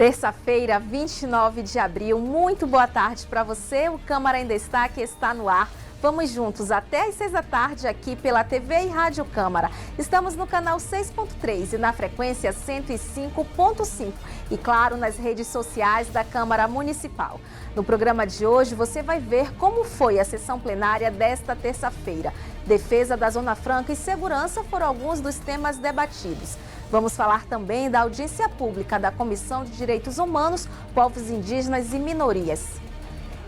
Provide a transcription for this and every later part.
Terça-feira, 29 de abril, muito boa tarde para você. O Câmara em Destaque está no ar. Vamos juntos até às 6 da tarde aqui pela TV e Rádio Câmara. Estamos no canal 6.3 e na frequência 105.5 e, claro, nas redes sociais da Câmara Municipal. No programa de hoje você vai ver como foi a sessão plenária desta terça-feira. Defesa da Zona Franca e segurança foram alguns dos temas debatidos. Vamos falar também da audiência pública da Comissão de Direitos Humanos, Povos Indígenas e Minorias.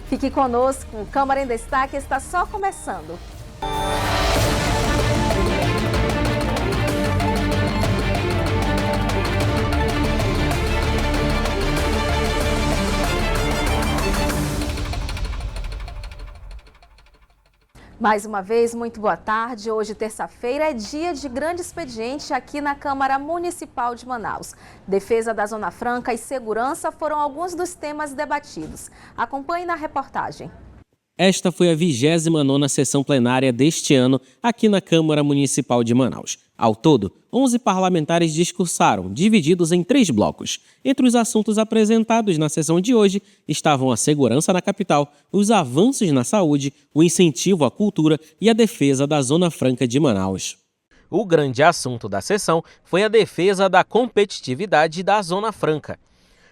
Fique conosco, o Câmara em Destaque está só começando. Mais uma vez, muito boa tarde. Hoje, terça-feira, é dia de grande expediente aqui na Câmara Municipal de Manaus. Defesa da Zona Franca e segurança foram alguns dos temas debatidos. Acompanhe na reportagem. Esta foi a 29ª sessão plenária deste ano aqui na Câmara Municipal de Manaus. Ao todo, 11 parlamentares discursaram, divididos em 3 blocos. Entre os assuntos apresentados na sessão de hoje estavam a segurança na capital, os avanços na saúde, o incentivo à cultura e a defesa da Zona Franca de Manaus. O grande assunto da sessão foi a defesa da competitividade da Zona Franca.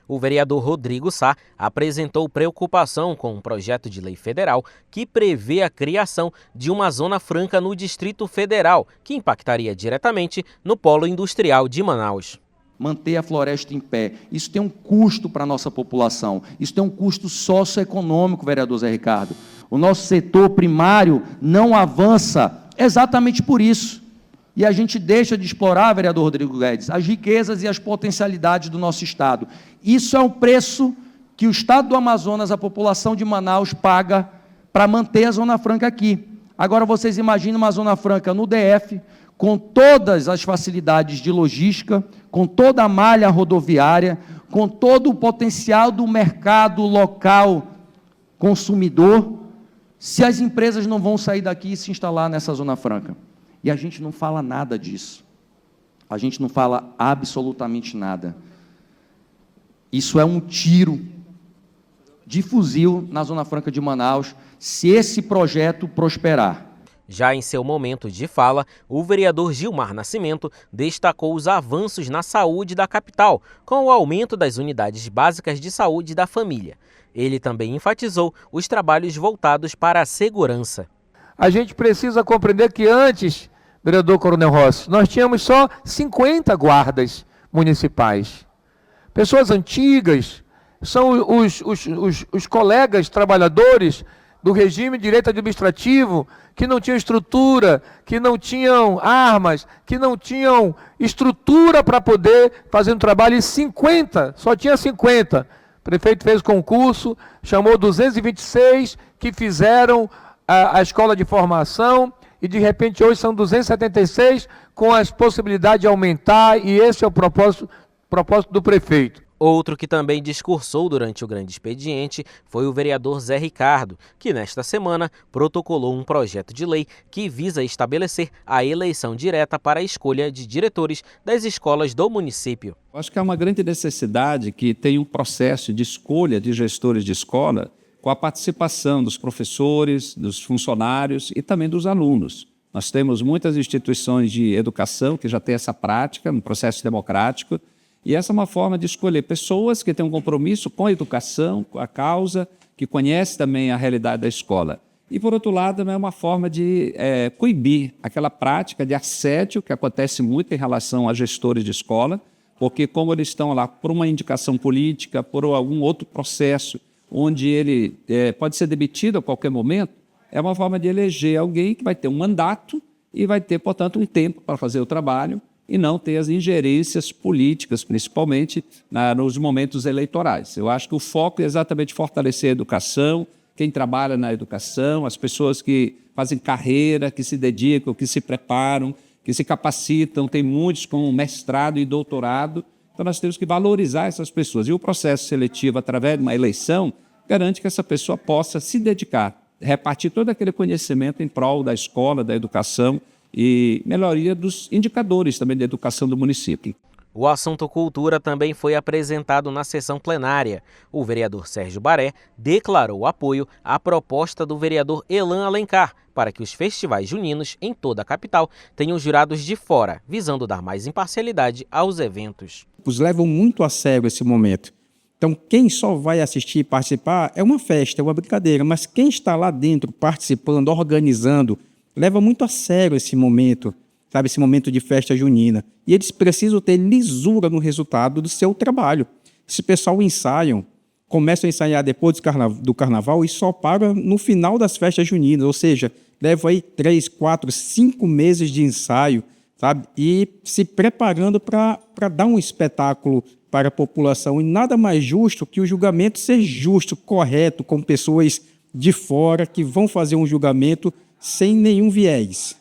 O vereador Rodrigo Sá apresentou preocupação com um projeto de lei federal que prevê a criação de uma zona franca no Distrito Federal, que impactaria diretamente no polo industrial de Manaus. Manter a floresta em pé, isso tem um custo para a nossa população, isso tem um custo socioeconômico, vereador Zé Ricardo. O nosso setor primário não avança exatamente por isso. E a gente deixa de explorar, vereador Rodrigo Guedes, as riquezas e as potencialidades do nosso Estado. Isso é um preço que o Estado do Amazonas, a população de Manaus, paga para manter a Zona Franca aqui. Agora, vocês imaginem uma Zona Franca no DF, com todas as facilidades de logística, com toda a malha rodoviária, com todo o potencial do mercado local consumidor, se as empresas não vão sair daqui e se instalar nessa Zona Franca. E a gente não fala nada disso. A gente não fala absolutamente nada. Isso é um tiro de fuzil na Zona Franca de Manaus, se esse projeto prosperar. Já em seu momento de fala, o vereador Gilmar Nascimento destacou os avanços na saúde da capital, com o aumento das unidades básicas de saúde da família. Ele também enfatizou os trabalhos voltados para a segurança. A gente precisa compreender que antes, vereador Coronel Rossi, nós tínhamos só 50 guardas municipais. Pessoas antigas, são os colegas trabalhadores do regime de direito administrativo que não tinham estrutura, que não tinham armas, que não tinham estrutura para poder fazer um trabalho, e 50, só tinha 50. O prefeito fez concurso, chamou 226 que fizeram a escola de formação, e de repente hoje são 276 com as possibilidades de aumentar, e esse é o propósito do prefeito. Outro que também discursou durante o grande expediente foi o vereador Zé Ricardo, que nesta semana protocolou um projeto de lei que visa estabelecer a eleição direta para a escolha de diretores das escolas do município. Acho que é uma grande necessidade que tenha um processo de escolha de gestores de escola com a participação dos professores, dos funcionários e também dos alunos. Nós temos muitas instituições de educação que já têm essa prática no processo democrático, e essa é uma forma de escolher pessoas que têm um compromisso com a educação, com a causa, que conhecem também a realidade da escola. E, por outro lado, também é uma forma de coibir aquela prática de assédio que acontece muito em relação a gestores de escola, porque como eles estão lá por uma indicação política, por algum outro processo, onde ele pode ser demitido a qualquer momento, é uma forma de eleger alguém que vai ter um mandato e vai ter, portanto, um tempo para fazer o trabalho e não ter as ingerências políticas, principalmente nos momentos eleitorais. Eu acho que o foco é exatamente fortalecer a educação, quem trabalha na educação, as pessoas que fazem carreira, que se dedicam, que se preparam, que se capacitam, tem muitos com mestrado e doutorado. Então, nós temos que valorizar essas pessoas. E o processo seletivo, através de uma eleição, garante que essa pessoa possa se dedicar, repartir todo aquele conhecimento em prol da escola, da educação e melhoria dos indicadores também da educação do município. O assunto cultura também foi apresentado na sessão plenária. O vereador Sérgio Baré declarou apoio à proposta do vereador Elan Alencar para que os festivais juninos em toda a capital tenham jurados de fora, visando dar mais imparcialidade aos eventos. Os levam muito a sério esse momento. Então, quem só vai assistir e participar é uma festa, é uma brincadeira, mas quem está lá dentro participando, organizando, leva muito a sério esse momento, sabe, esse momento de festa junina. E eles precisam ter lisura no resultado do seu trabalho. Esse pessoal ensaiam, começam a ensaiar depois do carnaval e só param no final das festas juninas, ou seja, leva aí 3, 4, 5 meses de ensaio, sabe, e se preparando para dar um espetáculo para a população. E nada mais justo que o julgamento ser justo, correto, com pessoas de fora que vão fazer um julgamento sem nenhum viés.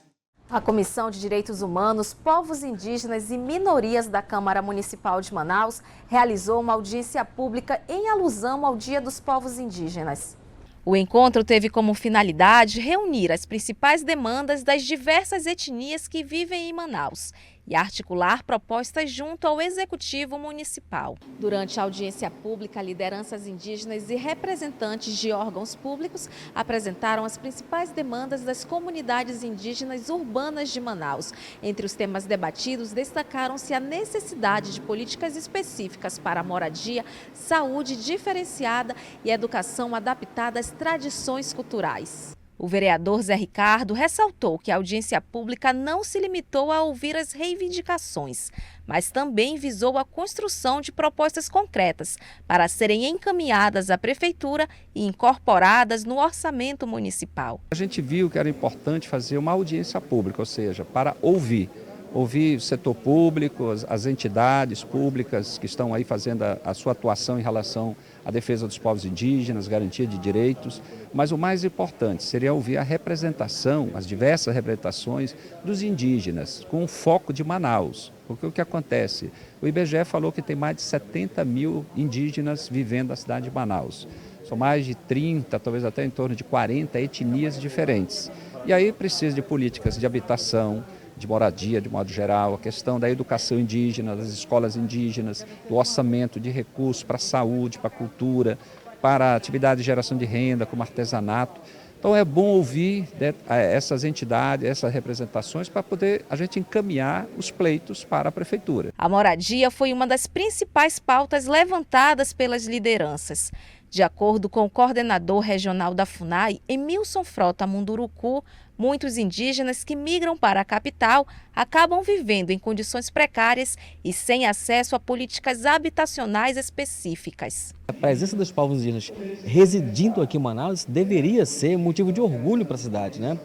A Comissão de Direitos Humanos, Povos Indígenas e Minorias da Câmara Municipal de Manaus realizou uma audiência pública em alusão ao Dia dos Povos Indígenas. O encontro teve como finalidade reunir as principais demandas das diversas etnias que vivem em Manaus e articular propostas junto ao Executivo Municipal. Durante a audiência pública, lideranças indígenas e representantes de órgãos públicos apresentaram as principais demandas das comunidades indígenas urbanas de Manaus. Entre os temas debatidos, destacaram-se a necessidade de políticas específicas para a moradia, saúde diferenciada e educação adaptada às tradições culturais. O vereador Zé Ricardo ressaltou que a audiência pública não se limitou a ouvir as reivindicações, mas também visou a construção de propostas concretas para serem encaminhadas à Prefeitura e incorporadas no orçamento municipal. A gente viu que era importante fazer uma audiência pública, ou seja, para ouvir o setor público, as entidades públicas que estão aí fazendo a sua atuação em relação à defesa dos povos indígenas, garantia de direitos, mas o mais importante seria ouvir a representação, as diversas representações dos indígenas, com o foco de Manaus. Porque o que acontece? O IBGE falou que tem mais de 70 mil indígenas vivendo na cidade de Manaus. São mais de 30, talvez até em torno de 40 etnias diferentes. E aí precisa de políticas de habitação, de moradia, de modo geral, a questão da educação indígena, das escolas indígenas, do orçamento de recursos para a saúde, para a cultura, para a atividade de geração de renda, como artesanato. Então é bom ouvir essas entidades, essas representações, para poder a gente encaminhar os pleitos para a Prefeitura. A moradia foi uma das principais pautas levantadas pelas lideranças. De acordo com o coordenador regional da FUNAI, Emilson Frota Munduruku, muitos indígenas que migram para a capital acabam vivendo em condições precárias e sem acesso a políticas habitacionais específicas. A presença dos povos indígenas residindo aqui em Manaus deveria ser motivo de orgulho para a cidade, né?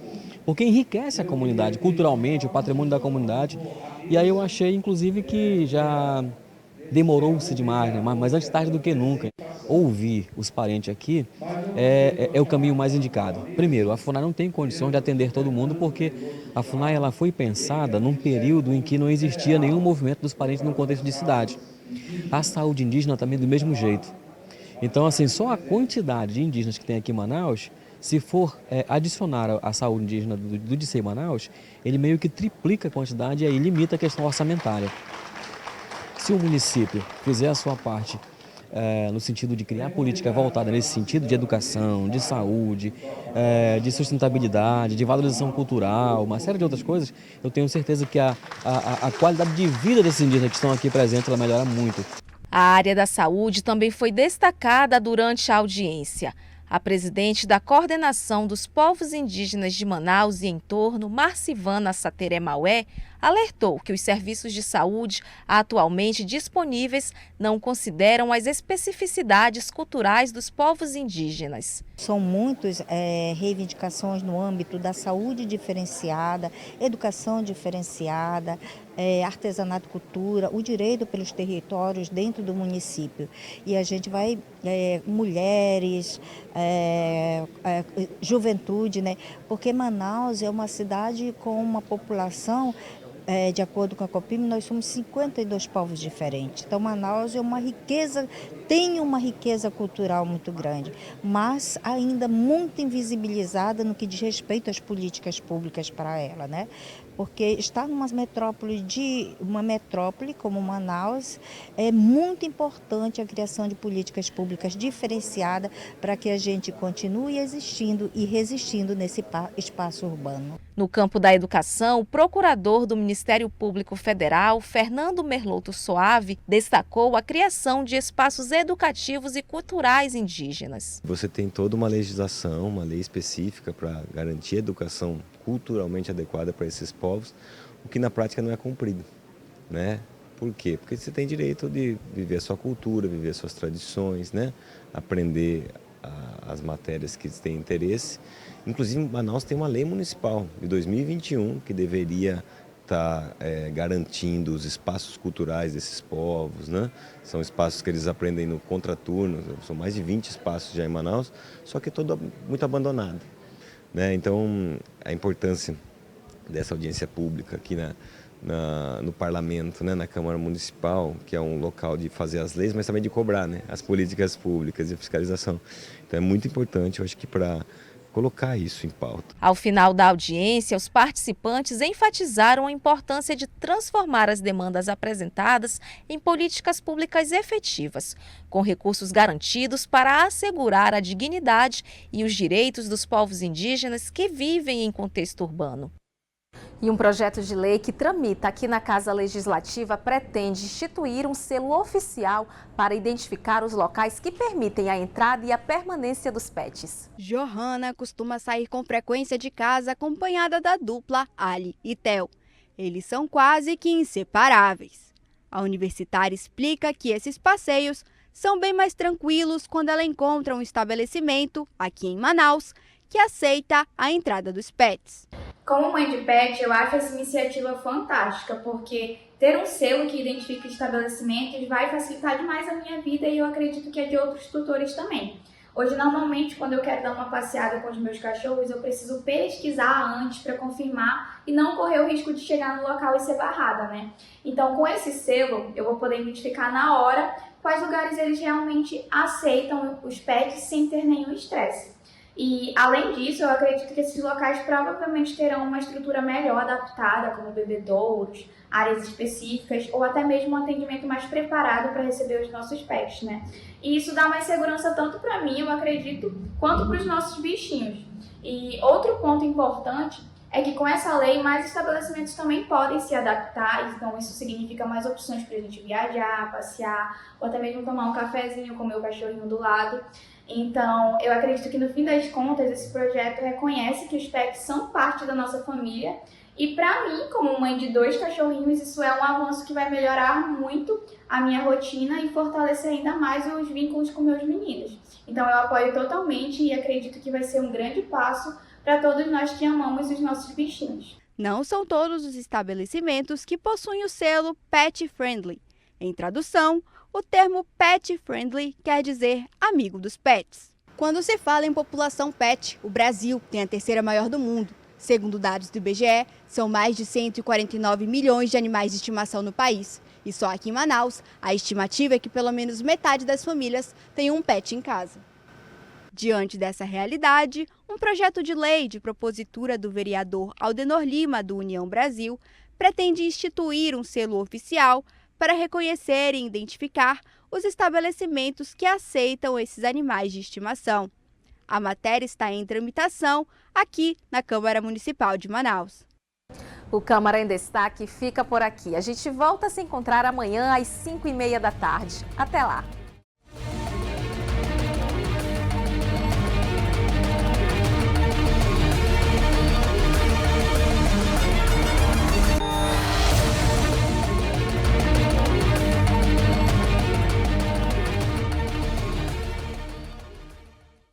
Porque enriquece a comunidade, culturalmente, o patrimônio da comunidade. E aí eu achei, inclusive, que já demorou-se demais, né? Mas antes tarde do que nunca. Ouvir os parentes aqui é o caminho mais indicado. Primeiro, a FUNAI não tem condição de atender todo mundo, porque a FUNAI ela foi pensada num período em que não existia nenhum movimento dos parentes no contexto de cidade. A saúde indígena também do mesmo jeito. Então, assim, só a quantidade de indígenas que tem aqui em Manaus, se for adicionar a saúde indígena do DICEI Manaus, ele meio que triplica a quantidade e aí limita a questão orçamentária. Se o município fizer a sua parte no sentido de criar política voltada nesse sentido de educação, de saúde, de sustentabilidade, de valorização cultural, uma série de outras coisas, eu tenho certeza que a qualidade de vida desses indígenas que estão aqui presentes ela melhora muito. A área da saúde também foi destacada durante a audiência. A presidente da Coordenação dos Povos Indígenas de Manaus e entorno, Marcivana Sateré Maué, alertou que os serviços de saúde atualmente disponíveis não consideram as especificidades culturais dos povos indígenas. São muitas reivindicações no âmbito da saúde diferenciada, educação diferenciada, artesanato e cultura, o direito pelos territórios dentro do município. E a gente vai, mulheres, juventude, né? Porque Manaus é uma cidade com uma população, de acordo com a Copim, nós somos 52 povos diferentes. Então Manaus é uma riqueza tem uma riqueza cultural muito grande, mas ainda muito invisibilizada no que diz respeito às políticas públicas para ela, né? Porque estar numa metrópole como Manaus, é muito importante a criação de políticas públicas diferenciadas para que a gente continue existindo e resistindo nesse espaço urbano. No campo da educação, o procurador do Ministério Público Federal, Fernando Merloto Soave, destacou a criação de espaços educativos e culturais indígenas. Você tem toda uma legislação, uma lei específica para garantir a educação culturalmente adequada para esses povos, o que na prática não é cumprido, né? Por quê? Porque você tem direito de viver a sua cultura, viver as suas tradições, né? Aprender as matérias que têm interesse. Inclusive, Manaus tem uma lei municipal de 2021 que deveria estar garantindo os espaços culturais desses povos, né? São espaços que eles aprendem no contraturno, são mais de 20 espaços já em Manaus, só que todo muito abandonado, né? Então, a importância dessa audiência pública aqui no Parlamento, né? Na Câmara Municipal, que é um local de fazer as leis, mas também de cobrar, né? As políticas públicas e a fiscalização. Então, é muito importante, eu acho que para colocar isso em pauta. Ao final da audiência, os participantes enfatizaram a importância de transformar as demandas apresentadas em políticas públicas efetivas, com recursos garantidos para assegurar a dignidade e os direitos dos povos indígenas que vivem em contexto urbano. E um projeto de lei que tramita aqui na Casa Legislativa pretende instituir um selo oficial para identificar os locais que permitem a entrada e a permanência dos pets. Johanna costuma sair com frequência de casa acompanhada da dupla Ali e Theo. Eles são quase que inseparáveis. A universitária explica que esses passeios são bem mais tranquilos quando ela encontra um estabelecimento, aqui em Manaus, que aceita a entrada dos pets. Como mãe de pet, eu acho essa iniciativa fantástica, porque ter um selo que identifica estabelecimentos vai facilitar demais a minha vida e eu acredito que é de outros tutores também. Hoje, normalmente, quando eu quero dar uma passeada com os meus cachorros, eu preciso pesquisar antes para confirmar e não correr o risco de chegar no local e ser barrada, né? Então, com esse selo, eu vou poder identificar na hora quais lugares eles realmente aceitam os pets sem ter nenhum estresse. E, além disso, eu acredito que esses locais provavelmente terão uma estrutura melhor adaptada, como bebedouros, áreas específicas ou até mesmo um atendimento mais preparado para receber os nossos pets, né? E isso dá mais segurança tanto para mim, eu acredito, quanto para os nossos bichinhos. E outro ponto importante é que com essa lei mais estabelecimentos também podem se adaptar, então isso significa mais opções para a gente viajar, passear ou até mesmo tomar um cafezinho com o meu cachorrinho do lado. Então, eu acredito que no fim das contas esse projeto reconhece que os pets são parte da nossa família e para mim, como mãe de 2 cachorrinhos, isso é um avanço que vai melhorar muito a minha rotina e fortalecer ainda mais os vínculos com meus meninos. Então, eu apoio totalmente e acredito que vai ser um grande passo para todos nós que amamos os nossos bichinhos. Não são todos os estabelecimentos que possuem o selo Pet Friendly. Em tradução, o termo Pet Friendly quer dizer amigo dos pets. Quando se fala em população pet, o Brasil tem a 3ª maior do mundo. Segundo dados do IBGE, são mais de 149 milhões de animais de estimação no país. E só aqui em Manaus, a estimativa é que pelo menos metade das famílias tem um pet em casa. Diante dessa realidade, um projeto de lei de propositura do vereador Aldenor Lima, do União Brasil, pretende instituir um selo oficial para reconhecer e identificar os estabelecimentos que aceitam esses animais de estimação. A matéria está em tramitação aqui na Câmara Municipal de Manaus. O Câmara em Destaque fica por aqui. A gente volta a se encontrar amanhã às 5h30 da tarde. Até lá!